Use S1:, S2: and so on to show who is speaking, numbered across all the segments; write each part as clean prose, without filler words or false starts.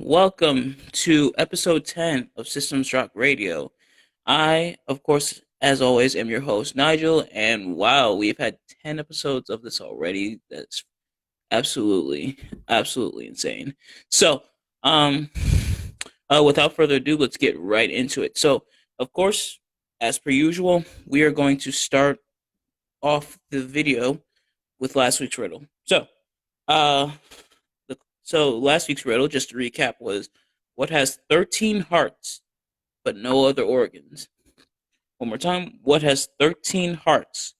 S1: welcome to episode 10 of Systems Rock Radio. I, of course, as always, am your host, Nigel, and wow, we've had 10 episodes of this already. That's absolutely insane. So, um, without further ado, let's get right into it. So, of course, as per usual, we are going to start off the video with last week's riddle. Uh, so last week's riddle, just to recap, was what has 13 hearts but no other organs? One more time. What has 13 hearts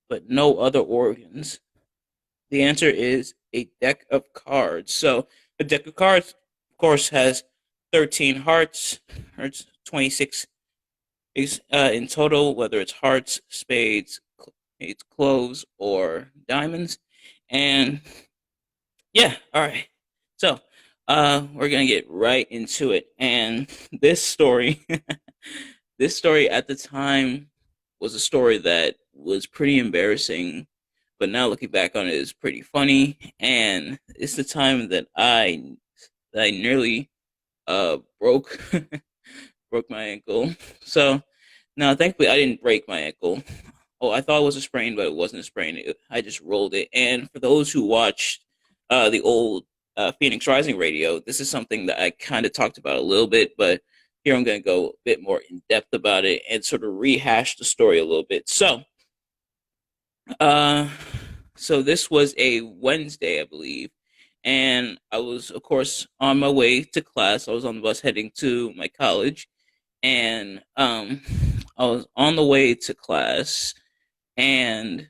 S1: but no other organs? The answer is a deck of cards. So a deck of cards, of course, has 13 hearts, or 26 in total, whether it's hearts, spades, cloves, or diamonds. And yeah, all right. So, we're gonna get right into it. And this story, this story at the time was a story that was pretty embarrassing, but now looking back on it is pretty funny. And it's the time that I nearly broke broke my ankle. So now, thankfully, I didn't break my ankle. Oh, I thought it was a sprain, but it wasn't a sprain. I just rolled it. And for those who watched the old Phoenix Rising radio, this is something that I kind of talked about a little bit, but here I'm going to go a bit more in depth about it and sort of rehash the story a little bit. Uh, so this was a Wednesday, I believe, and I was, of course, on my way to class. I was on the bus heading to my college, and I was on the way to class, and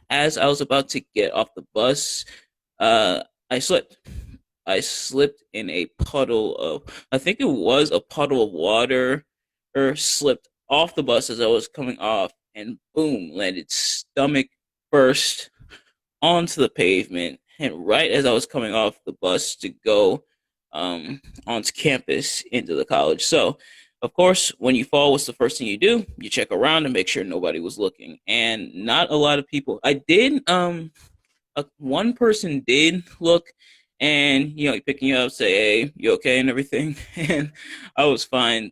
S1: as I was about to get off the bus, uh, I slipped. I slipped in a puddle of, I think it was a puddle of water, or slipped off the bus as I was coming off, and boom, landed stomach first onto the pavement. And right as I was coming off the bus to go onto campus into the college. So, of course, when you fall, what's the first thing you do? You check around and make sure nobody was looking. And not a lot of people. I did. One person did look, and picking you up, say, "Hey, you okay?" and everything, and I was fine.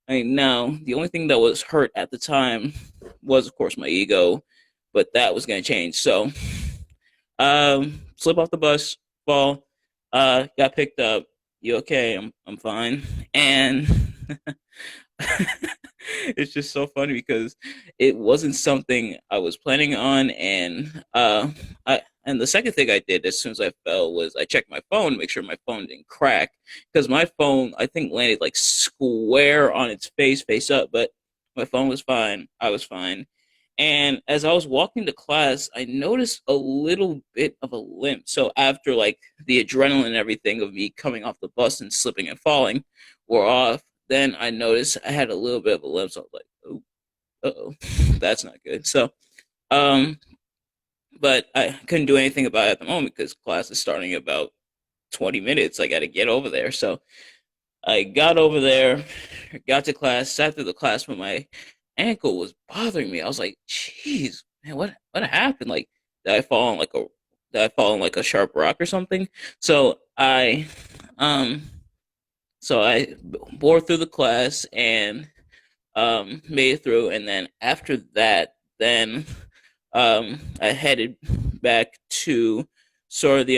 S1: I mean, now the only thing that was hurt at the time was, of course, my ego, but that was gonna change. So, slip off the bus, fall, got picked up. You okay? I'm fine, and it's just so funny because it wasn't something I was planning on, and the second thing I did as soon as I fell was I checked my phone, make sure my phone didn't crack, because my phone I think landed like square on its face up, but my phone was fine. I was fine. And as I was walking to class, I noticed a little bit of a limp. So after like the adrenaline and everything of me coming off the bus and slipping and falling wore off, then I noticed I had a little bit of a limp. So I was like, oh, oh, that's not good. So, um, but I couldn't do anything about it at the moment because class is starting in about 20 minutes. I got to get over there. So I got over there, got to class, sat through the class, but my ankle was bothering me. I was like, "Jeez, man, what happened? Like, did I fall on like a did I fall on like a sharp rock or something?" So um, I bore through the class and made it through, and then after that, then I headed back to sort of the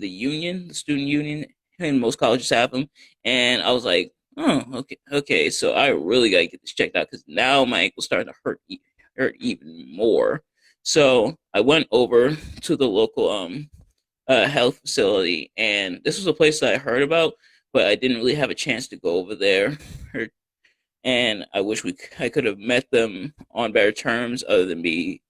S1: union, the student union, and most colleges have them. And I was like, oh, okay. So I really gotta get this checked out because now my ankle's starting to hurt even more. So I went over to the local health facility, and this was a place that I heard about, but I didn't really have a chance to go over there. And I wish I could have met them on better terms, other than me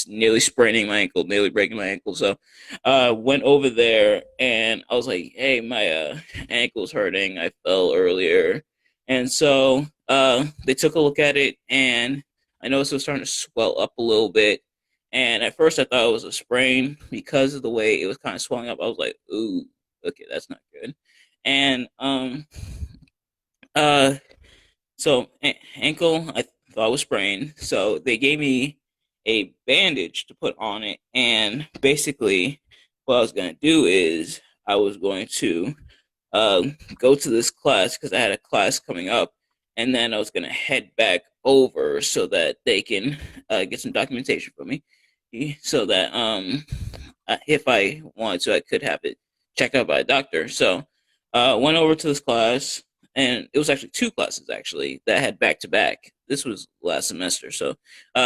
S1: nearly spraining my ankle, nearly breaking my ankle. So, went over there and I was like, "Hey, my ankle's hurting. I fell earlier," and so they took a look at it, and I noticed it was starting to swell up a little bit. And at first, I thought it was a sprain because of the way it was kind of swelling up. I was like, "Ooh, okay, that's not good." And uh so ankle, I thought was sprained. So they gave me a bandage to put on it, and basically, what I was gonna do is I was going to uh, go to this class because I had a class coming up, and then I was gonna head back over so that they can get some documentation for me, so that if I wanted to, I could have it checked out by a doctor. So went over to this class, and it was actually two classes actually that I had back to back. This was last semester, so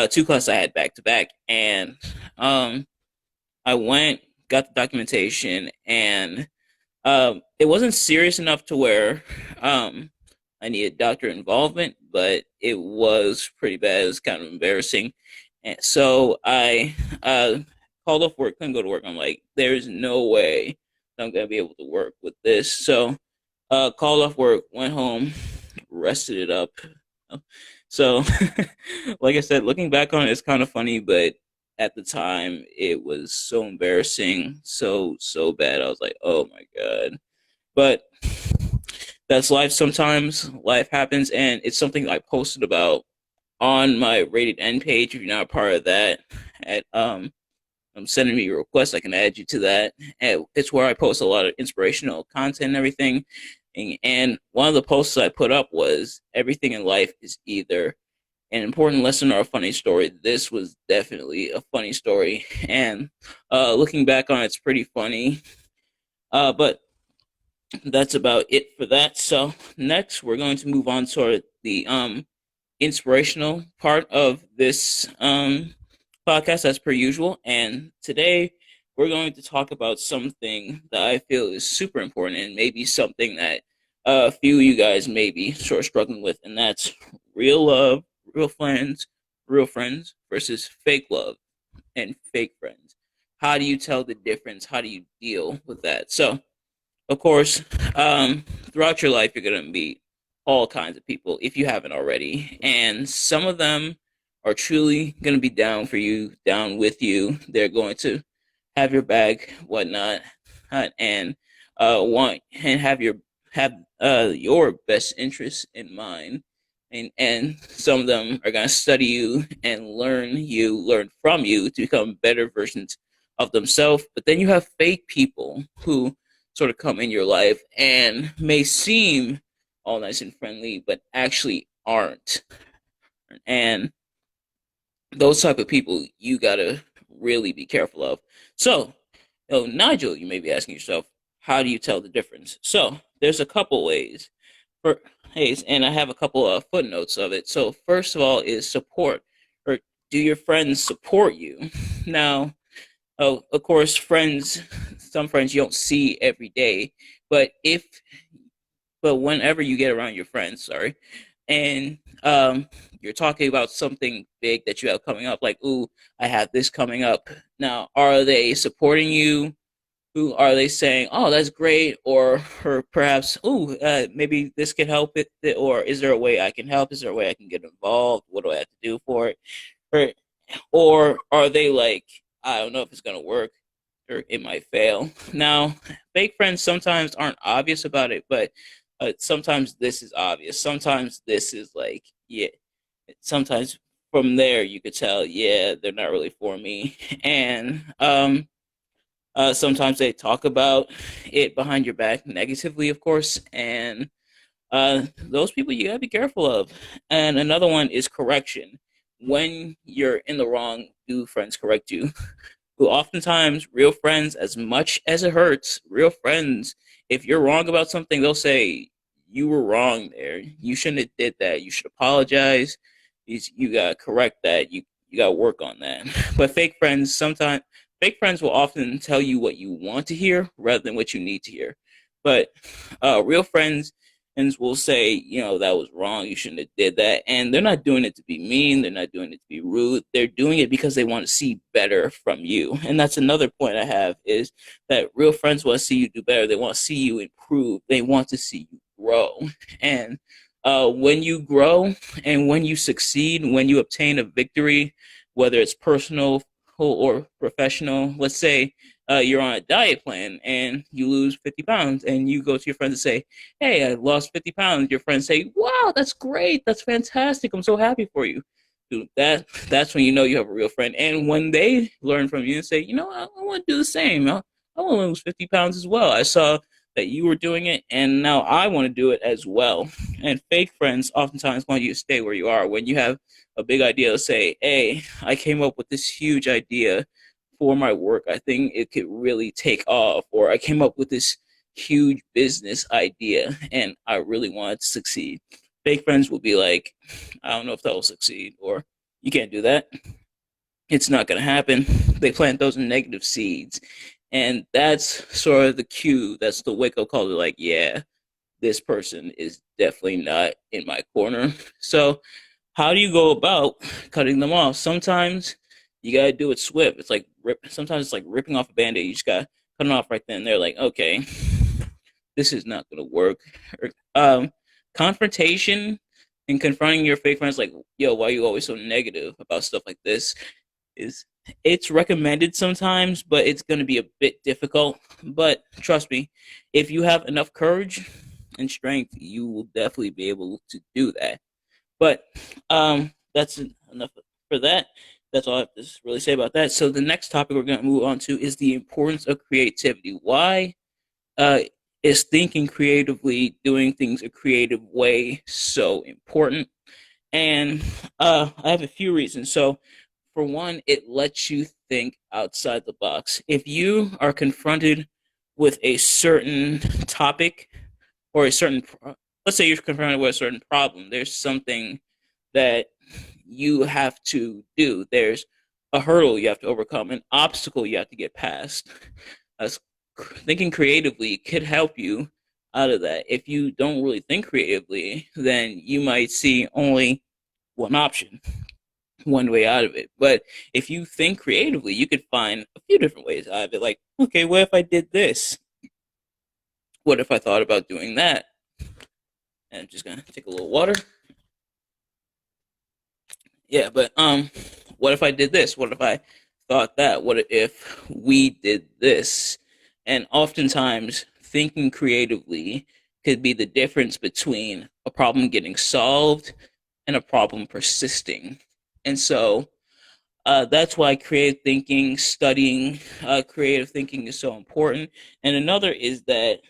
S1: two classes I had back to back, and um, I went, got the documentation, and it wasn't serious enough to where I needed doctor involvement, but it was pretty bad. It was kind of embarrassing. And so I called off work, couldn't go to work. I'm like, there's no way I'm going to be able to work with this. So called off work, went home, rested it up. So, like I said, looking back on it, it's kind of funny, but at the time, it was so embarrassing, so bad. I was like, oh my God. But that's life. Sometimes life happens, and it's something I posted about on my Rated N page. If you're not a part of that, at sending me a request, I can add you to that. And it's where I post a lot of inspirational content and everything. And one of the posts I put up was everything in life is either an important lesson or a funny story. This was definitely a funny story, and looking back on it, it's pretty funny. But that's about it for that. So next, we're going to move on to the inspirational part of this podcast, as per usual. And today, we're going to talk about something that I feel is super important, and maybe something that a few of you guys may be sort of struggling with, and that's real love, real friends versus fake love and fake friends. How do you tell the difference? How do you deal with that? So, of course, throughout your life, you're going to meet all kinds of people if you haven't already. And some of them are truly going to be down for you, down with you. They're going to have your back, whatnot, and want and have your best interests in mind. And some of them are going to study learn from you to become better versions of themselves. But then you have fake people who sort of come in your life and may seem all nice and friendly, but actually aren't. And those type of people you gotta really be careful of. So, Nigel, you may be asking yourself, how do you tell the difference? So, there's a couple ways. For ways, and I have a couple of footnotes of it. So, first of all, is support, or do your friends support you? Now, oh, of course, some friends you don't see every day, but whenever you get around your friends, sorry, and you're talking about something big that you have coming up, like, ooh, I have this coming up. Now, are they supporting you? Who are they saying, oh, that's great, or perhaps, ooh, maybe this could help it, or is there a way I can help? Is there a way I can get involved? What do I have to do for it? Or, or are they like, I don't know if it's gonna work, or it might fail. Now, fake friends sometimes aren't obvious about it, but sometimes this is obvious. Sometimes this is like, yeah. Sometimes from there you could tell, yeah, they're not really for me. And sometimes they talk about it behind your back negatively, of course, and those people you gotta be careful of. And another one is correction. When you're in the wrong, do friends correct you? Who oftentimes, real friends, as much as it hurts, real friends, if you're wrong about something, they'll say, you were wrong there. You shouldn't have did that. You should apologize. You gotta correct that. You gotta work on that. But fake friends will often tell you what you want to hear rather than what you need to hear. But real friends and will say, that was wrong. You shouldn't have did that. And they're not doing it to be mean. They're not doing it to be rude. They're doing it because they want to see better from you. And that's another point I have, is that real friends want to see you do better. They want to see you improve. They want to see you grow. And when you grow and when you succeed, when you obtain a victory, whether it's personal or professional, let's say you're on a diet plan and you lose 50 pounds, and you go to your friends and say, hey, I lost 50 pounds. Your friends say, wow, that's great. That's fantastic. I'm so happy for you. Dude, that's when you know you have a real friend. And when they learn from you and say, I want to do the same. I want to lose 50 pounds as well. I saw that you were doing it, and now I want to do it as well. And fake friends oftentimes want you to stay where you are. When you have a big idea, say, hey, I came up with this huge idea for my work. I think it could really take off. Or I came up with this huge business idea and I really want it to succeed. Fake friends will be like, I don't know if that will succeed, or you can't do that. It's not going to happen. They plant those negative seeds. And that's sort of the cue. That's the wake up call to like, yeah, this person is definitely not in my corner. So how do you go about cutting them off? Sometimes you gotta do it swift. It's like sometimes it's like ripping off a band-aid. You just gotta cut it off right then. They're like, okay, this is not gonna work. Um, Confrontation and confronting your fake friends, like, yo, why are you always so negative about stuff like this? Is It's recommended sometimes, but it's gonna be a bit difficult. But trust me, if you have enough courage and strength, you will definitely be able to do that. But that's enough for that. That's all I have to really say about that. So the next topic we're going to move on to is the importance of creativity. Why uh, is thinking creatively, doing things a creative way, so important? And I have a few reasons. So for one, it lets you think outside the box. If you are confronted with a certain topic or a certain, let's say you're confronted with a certain problem, there's something that you have to do. There's a hurdle you have to overcome, an obstacle you have to get past. As Thinking creatively could help you out of that. If you don't really think creatively, then you might see only one option, one way out of it. But if you think creatively, you could find a few different ways out of it. Like, okay, what if I did this? What if I thought about doing that? And I'm just gonna take a little water. Yeah, but what if I did this? What if I thought that? What if we did this? And oftentimes, thinking creatively could be the difference between a problem getting solved and a problem persisting. And so that's why creative thinking, studying creative thinking is so important. And another is that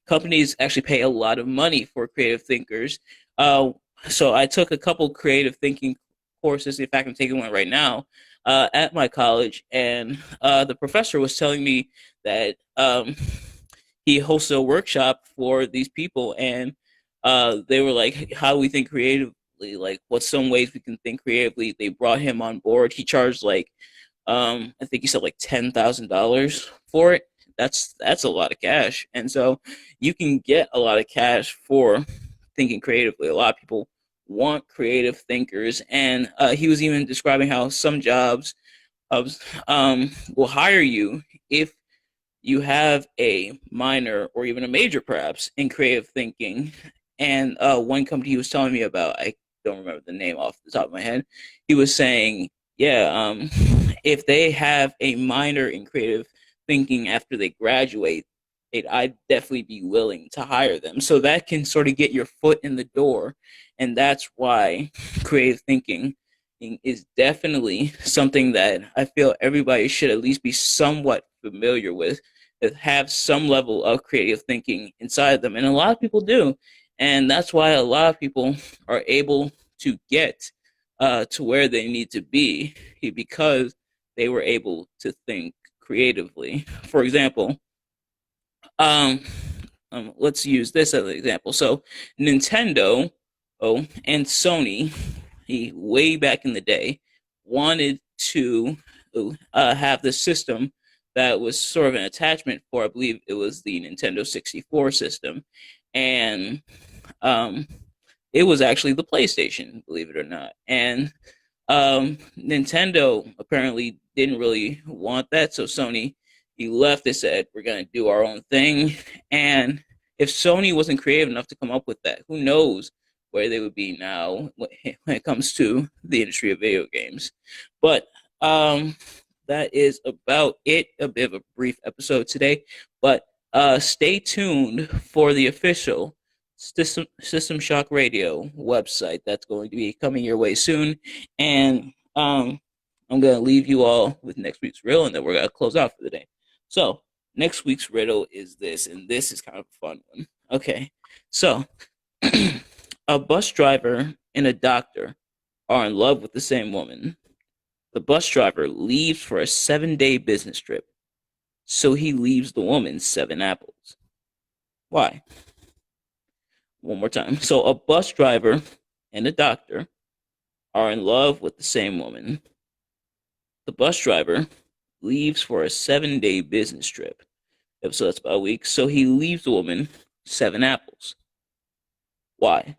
S1: companies actually pay a lot of money for creative thinkers. Uh, so I took a couple creative thinking courses. In fact, I'm taking one right now at my college, and the professor was telling me that he hosted a workshop for these people, and they were like, "How do we think creatively? Like, what's some ways we can think creatively?" They brought him on board. He charged like, I think he said like $10,000 for it. That's a lot of cash, and so you can get a lot of cash for thinking creatively. A lot of people want creative thinkers, and he was even describing how some jobs will hire you if you have a minor or even a major, perhaps, in creative thinking. And one company he was telling me about, I don't remember the name off the top of my head. He was saying, yeah, if they have a minor in creative thinking after they graduate, I'd definitely be willing to hire them. So that can sort of get your foot in the door. And that's why creative thinking is definitely something that I feel everybody should at least be somewhat familiar with, that have some level of creative thinking inside them. And a lot of people do. And that's why a lot of people are able to get to where they need to be because they were able to think creatively. For example, um, let's use this as an example. So Nintendo, and Sony, way back in the day, wanted to have this system that was sort of an attachment for, I believe it was the Nintendo 64 system, and um, it was actually the PlayStation, believe it or not. And Nintendo apparently didn't really want that, so Sony, he left. They said, we're going to do our own thing. And if Sony wasn't creative enough to come up with that, who knows where they would be now when it comes to the industry of video games. But that is about it. A bit of a brief episode today, but stay tuned for the official System Shock Radio website that's going to be coming your way soon. And I'm going to leave you all with next week's reel, and then we're going to close out for the day. So Next week's riddle is this, and this is kind of a fun one. Okay, so a bus driver and a doctor are in love with the same woman. The bus driver leaves for a 7-day business trip, so he leaves the woman 7 apples. Why? One more time. So a bus driver and a doctor are in love with the same woman. The bus driver leaves for a 7-day business trip. So that's about a week. So he leaves the woman 7 apples. Why?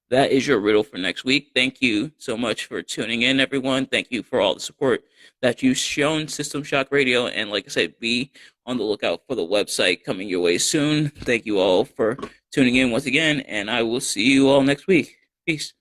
S1: That is your riddle for next week. Thank you so much for tuning in, everyone. Thank you for all the support that you've shown System Shock Radio. And like I said, be on the lookout for the website coming your way soon. Thank you all for tuning in once again, and I will see you all next week. Peace.